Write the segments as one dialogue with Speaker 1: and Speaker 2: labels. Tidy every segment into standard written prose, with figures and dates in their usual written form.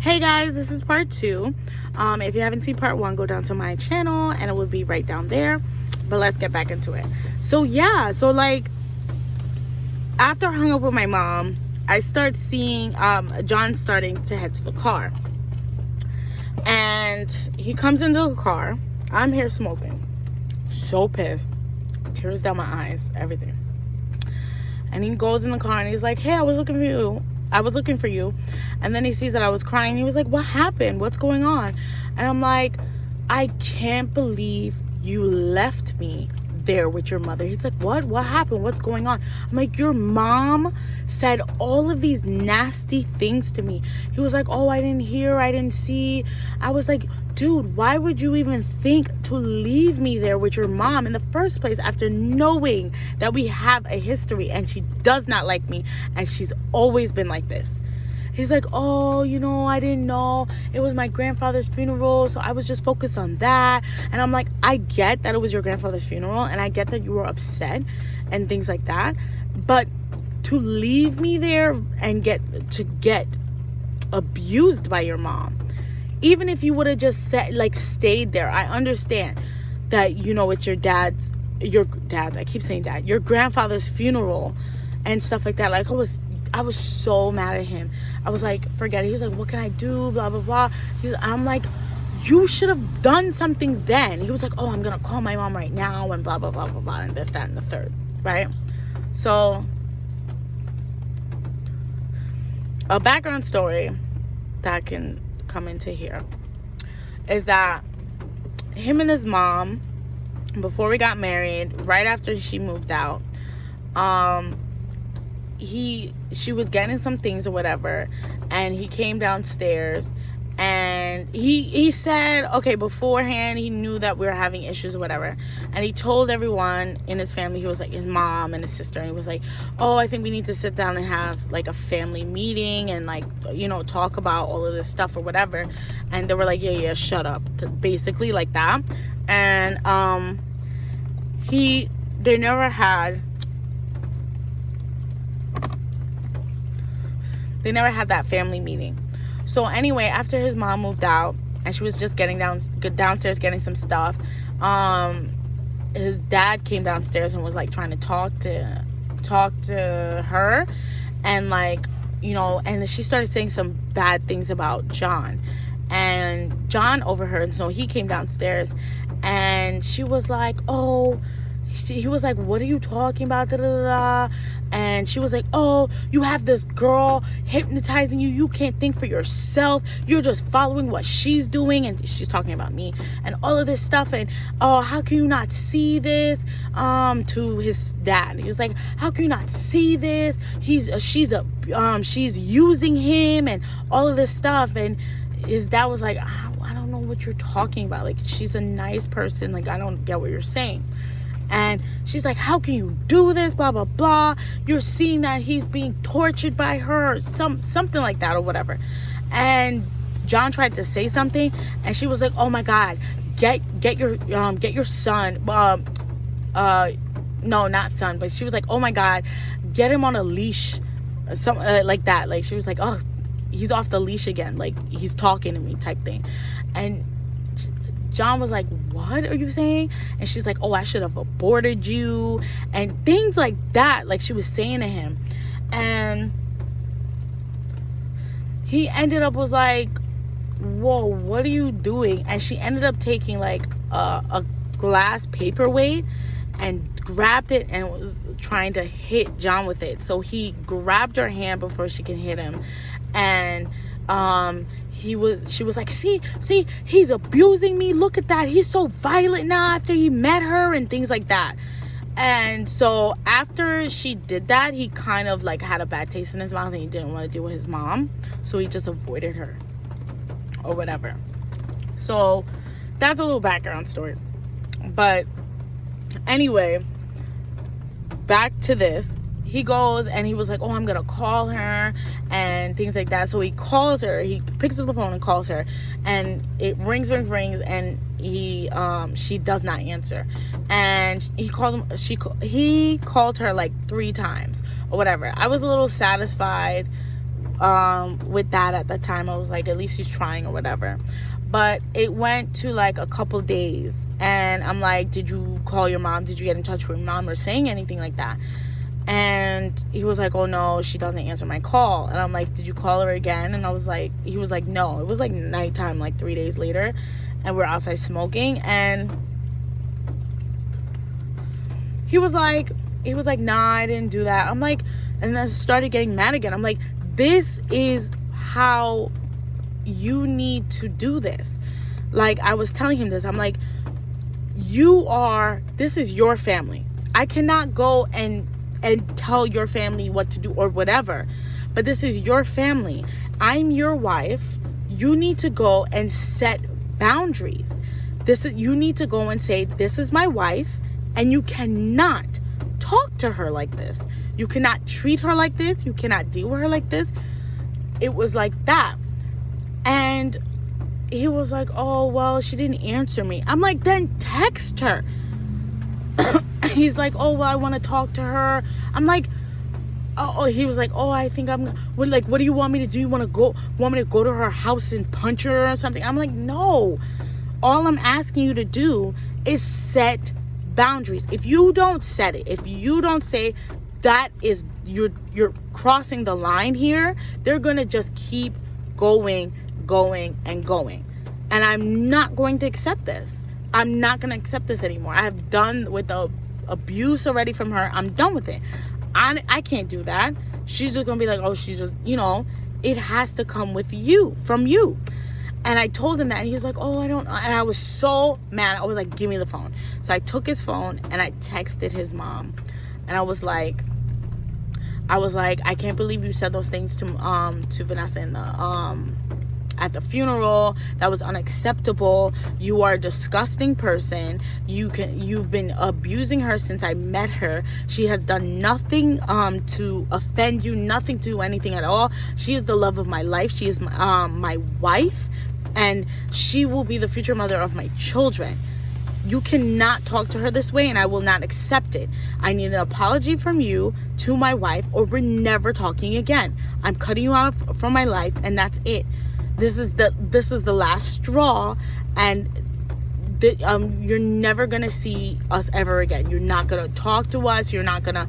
Speaker 1: Hey guys, this is part 2. If you haven't seen part 1, go down to my channel and it will be right down there. But let's get back into it. So like after I hung up with my mom, I start seeing John starting to head to the car. And he comes into the car. I'm here smoking. So pissed. Tears down my eyes, everything. And he goes in the car and he's like, "Hey, I was looking for you. And then he sees that I was crying. He was like, "What happened? What's going on?" And I'm like, "I can't believe you left me there with your mother." He's like, What happened? What's going on?" I'm like, "Your mom said all of these nasty things to me." He was like, "Oh, I didn't hear, I didn't see." I was like, "Dude, why would you even think to leave me there with your mom in the first place after knowing that we have a history and she does not like me and she's always been like this?" He's like, "Oh, I didn't know. It was my grandfather's funeral, so I was just focused on that." And I'm like, I get that it was your grandfather's funeral, and I get that you were upset and things like that. But to leave me there and get abused by your mom, even if you would have just stayed there, I understand that, it's your dad's, I keep saying dad, your grandfather's funeral and stuff like that. Like, I was so mad at him. I was like, forget it. He was like, "What can I do? Blah, blah, blah." I'm like, "You should have done something then." He was like, "Oh, I'm going to call my mom right now," and blah, blah, blah, blah, blah, and this, that, and the third, right? So, a background story that can come into here is that him and his mom, before we got married, right after she moved out, she was getting some things or whatever, and he came downstairs and he said, okay, beforehand he knew that we were having issues or whatever, and he told everyone in his family, he was like his mom and his sister, and he was like, "Oh, I think we need to sit down and have like a family meeting and talk about all of this stuff or whatever." And they were like, yeah, shut up, basically like that. And they never had that family meeting. So anyway, after his mom moved out and she was just getting downstairs getting some stuff, his dad came downstairs and was like trying to talk to her, and and she started saying some bad things about John, and John overheard. So he came downstairs and she was like, "Oh," he was like, "What are you talking about?" Da, da, da, da. And she was like, "Oh, you have this girl hypnotizing you. You can't think for yourself. You're just following what she's doing." And she's talking about me and all of this stuff. And, "Oh, how can you not see this?" To his dad. He was like, "How can you not see this? She's using him," and all of this stuff. And his dad was like, I don't know what you're talking about. Like, she's a nice person. Like, I don't get what you're saying." And she's like, "How can you do this? Blah, blah, blah. You're seeing that he's being tortured by her," or something like that or whatever. And John tried to say something, and she was like, "Oh my God, get your son." No, not son, but she was like, "Oh my God, get him on a leash," like that. Like, she was like, "Oh, he's off the leash again. Like, he's talking to me," type thing. And John was like, "What are you saying?" And she's like, "Oh, I should have aborted you," and things like that, like she was saying to him. And he ended up was like, "Whoa, what are you doing?" And she ended up taking like a glass paperweight and grabbed it and was trying to hit John with it. So he grabbed her hand before she could hit him, and she was like, see, he's abusing me. Look at that. He's so violent now after he met her," and things like that. And so after she did that, he kind of like had a bad taste in his mouth and he didn't want to deal with his mom. So he just avoided her or whatever. So that's a little background story. But anyway, back to this. He goes and he was like, "Oh, I'm gonna call her," and things like that. So he calls her. He picks up the phone and calls her, and it rings, and she does not answer. And he called her like 3 times or whatever. I was a little satisfied with that at the time. I was like, at least he's trying or whatever. But it went to like a couple days, and I'm like, did you call your mom? Did you get in touch with your mom or saying anything like that? And he was like, oh no, she doesn't answer my call. And I'm like, did you call her again? And he was like, no. It was like nighttime, like 3 days later, and we're outside smoking, and he was like, nah, I didn't do that. I'm like, and then I started getting mad again. I'm like, this is how you need to do this. Like, I was telling him this. I'm like, this is your family. I cannot go and tell your family what to do or whatever, but this is your family. I'm your wife. You need to go and set boundaries. You need to go and say, this is my wife, and you cannot talk to her like this. You cannot treat her like this. You cannot deal with her like this. It was like that. And he was like, oh, well, she didn't answer me. I'm like, then text her. He's like, oh, well, I want to talk to her. I'm like, he was like, oh, I think what do you want me to do? You want me to go to her house and punch her or something? I'm like, no. All I'm asking you to do is set boundaries. If you don't set it, if you don't say that is, you're crossing the line here, they're going to just keep going. And I'm not going to accept this. I'm not going to accept this anymore. I have done with the abuse already from her. I'm done with it. I can't do that. She's just going to be like, oh, she just, it has to come from you. And I told him that, and he was like, oh, I don't know. And I was so mad. I was like, give me the phone. So I took his phone and I texted his mom. And I was like, I can't believe you said those things to Vanessa in at the funeral. That was unacceptable. You are a disgusting person. You've been abusing her since I met her. She has done nothing to offend you, nothing to do anything at all. She is the love of my life. She is my wife, and she will be the future mother of my children. You cannot talk to her this way, and I will not accept it. I need an apology from you to my wife, or we're never talking again. I'm cutting you out from my life, and that's it. This is the last straw, and you're never gonna see us ever again. You're not gonna talk to us. You're not gonna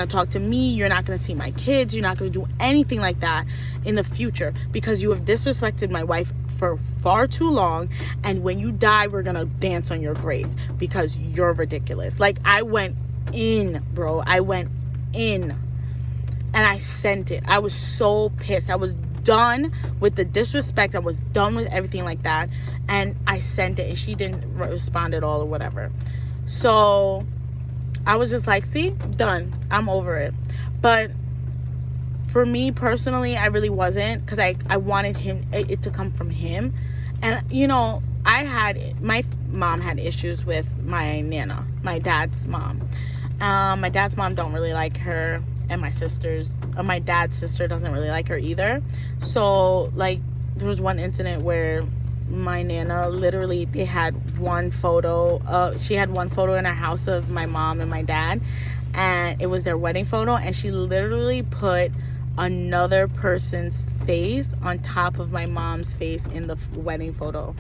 Speaker 1: talk to me. You're not gonna see my kids. You're not gonna do anything like that in the future, because you have disrespected my wife for far too long. And when you die, we're gonna dance on your grave, because you're ridiculous. Like, I went in, bro. I went in, and I sent it. I was so pissed. I was done with the disrespect. I was done with everything like that, and I sent it, and she didn't respond at all or whatever. So I was just like, see, done. I'm over it. But for me personally, I really wasn't, because I wanted it to come from him. And my mom had issues with my nana, my dad's mom. My dad's mom don't really like her, and my dad's sister doesn't really like her either. So, like, there was one incident where my nana, literally, they had one photo. She had one photo in her house of my mom and my dad, and it was their wedding photo, and she literally put another person's face on top of my mom's face in the wedding photo.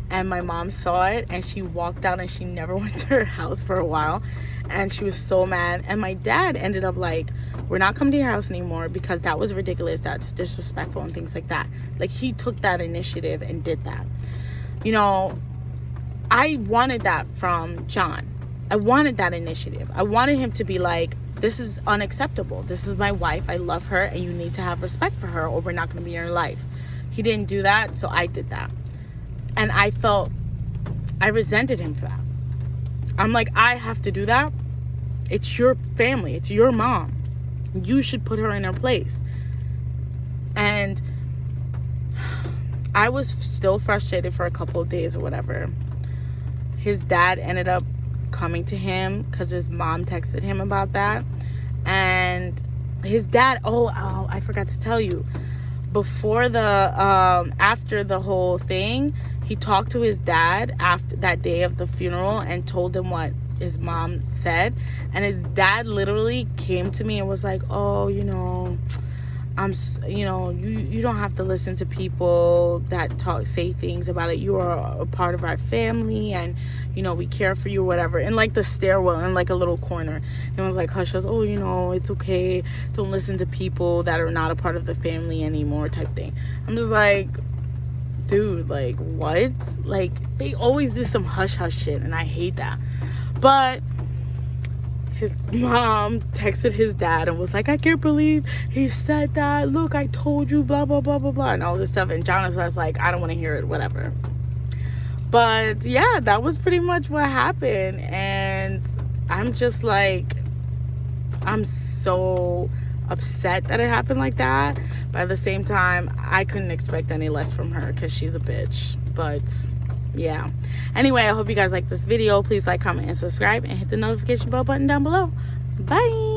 Speaker 1: And my mom saw it, and she walked out, and she never went to her house for a while, and she was so mad. And my dad ended up like, we're not coming to your house anymore, because that was ridiculous, that's disrespectful, and things like that. Like, he took that initiative and did that. I wanted that from John. I wanted that initiative. I wanted him to be like, this is unacceptable. This is my wife. I love her, and you need to have respect for her, or we're not going to be in your life. He didn't do that, so I did that. And I resented him for that. I'm like, I have to do that? It's your family. It's your mom. You should put her in her place. And I was still frustrated for a couple of days or whatever. His dad ended up coming to him because his mom texted him about that. And his dad, I forgot to tell you, before after the whole thing, he talked to his dad after that day of the funeral and told him what his mom said. And his dad literally came to me and was like, you know, you don't have to listen to people that say things about it. You are a part of our family, and you know, we care for you or whatever. In like the stairwell, in like a little corner, it was like hush hush, oh, you know, it's okay, don't listen to people that are not a part of the family anymore type thing. I'm just like, dude, like, what? Like, they always do some hush hush shit, and I hate that. But his mom texted his dad and was like, I can't believe he said that. Look, I told you, blah, blah, blah, blah, blah, and all this stuff. And Jonathan was like, I don't want to hear it, whatever. But yeah, that was pretty much what happened. And I'm just like, I'm so upset that it happened like that. But at the same time, I couldn't expect any less from her because she's a bitch. But yeah, anyway, I hope you guys like this video. Please like, comment, and subscribe, and hit the notification bell button down below. Bye.